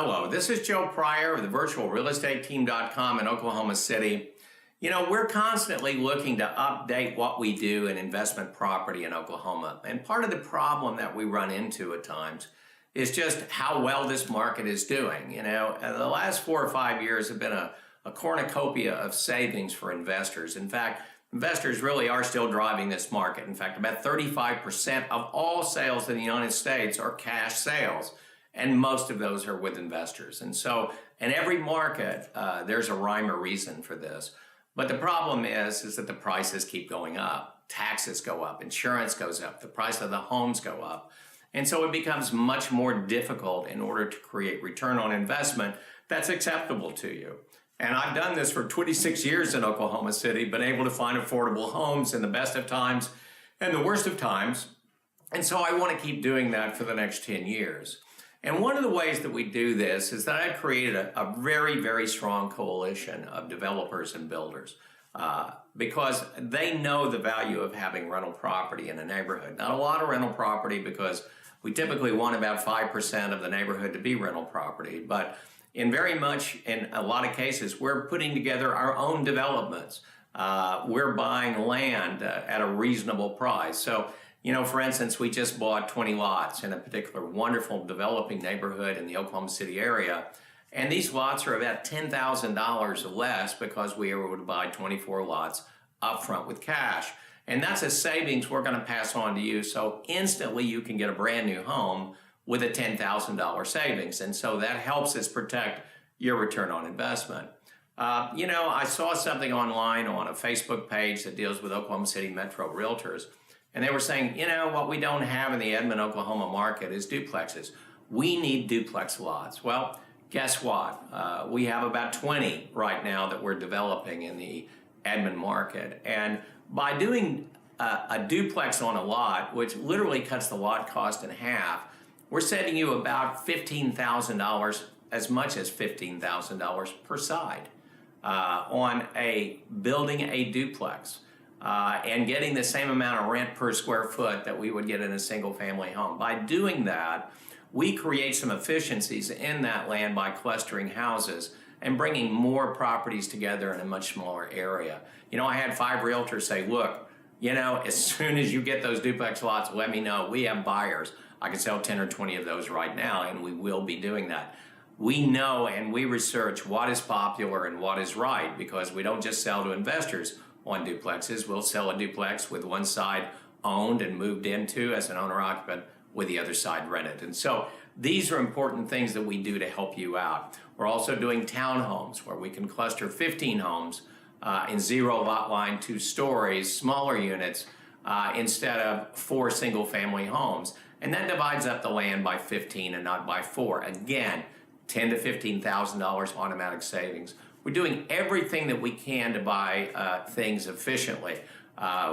Hello, this is Joe Pryor of the virtualrealestateteam.com in Oklahoma City. You know, we're constantly looking to update what we do in investment property in Oklahoma. And part of the problem that we run into at times is just how well this market is doing. You know, the last 4 or 5 years have been a cornucopia of savings for investors. In fact, investors really are still driving this market. In fact, about 35% of all sales in the United States are cash sales. And most of those are with investors. And so in every market, there's a rhyme or reason for this. But the problem is that the prices keep going up. Taxes go up, insurance goes up, the price of the homes go up. And so it becomes much more difficult in order to create return on investment that's acceptable to you. And I've done this for 26 years in Oklahoma City, been able to find affordable homes in the best of times and the worst of times. And so I want to keep doing that for the next 10 years. And one of the ways that we do this is that I've created a very, very strong coalition of developers and builders because they know the value of having rental property in a neighborhood. Not a lot of rental property because we typically want about 5% of the neighborhood to be rental property. But in a lot of cases, we're putting together our own developments. We're buying land at a reasonable price. So, you know, for instance, we just bought 20 lots in a particular wonderful developing neighborhood in the Oklahoma City area. And these lots are about $10,000 less because we were able to buy 24 lots upfront with cash. And that's a savings we're going to pass on to you. So instantly you can get a brand new home with a $10,000 savings. And so that helps us protect your return on investment. You know, I saw something online on a Facebook page that deals with Oklahoma City Metro Realtors. And they were saying, you know, what we don't have in the Edmond, Oklahoma market is duplexes. We need duplex lots. Well, guess what? We have about 20 right now that we're developing in the Edmond market. And by doing a duplex on a lot, which literally cuts the lot cost in half, we're saving you about $15,000, as much as $15,000 per side on building a duplex. And getting the same amount of rent per square foot that we would get in a single family home. By doing that, we create some efficiencies in that land by clustering houses and bringing more properties together in a much smaller area. You know, I had 5 realtors say, look, you know, as soon as you get those duplex lots, let me know. We have buyers. I can sell 10 or 20 of those right now, and we will be doing that. We know and we research what is popular and what is right because we don't just sell to investors on duplexes. We'll sell a duplex with one side owned and moved into as an owner-occupant with the other side rented. And so these are important things that we do to help you out. We're also doing townhomes where we can cluster 15 homes in 0 lot line, 2 stories, smaller units instead of 4 single-family homes. And that divides up the land by 15 and not by 4. Again, $10,000 to $15,000 automatic savings. We're doing everything that we can to buy things efficiently.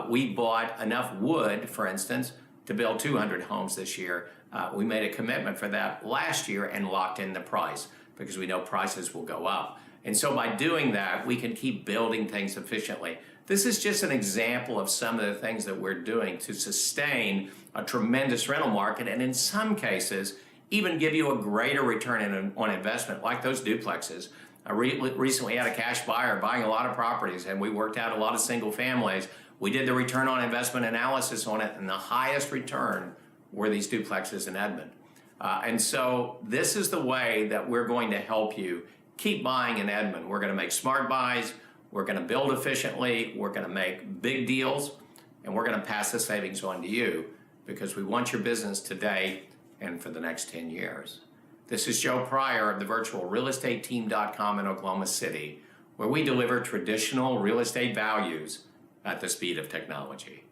We bought enough wood, for instance, to build 200 homes this year. We made a commitment for that last year and locked in the price because we know prices will go up. And so by doing that, we can keep building things efficiently. This is just an example of some of the things that we're doing to sustain a tremendous rental market and in some cases, even give you a greater return on investment like those duplexes. I recently had a cash buyer buying a lot of properties and we worked out a lot of single families. We did the return on investment analysis on it and the highest return were these duplexes in Edmond. And so this is the way that we're going to help you keep buying in Edmond. We're going to make smart buys, we're going to build efficiently, we're going to make big deals, and we're going to pass the savings on to you because we want your business today and for the next 10 years. This is Joe Pryor of the virtualrealestateteam.com in Oklahoma City, where we deliver traditional real estate values at the speed of technology.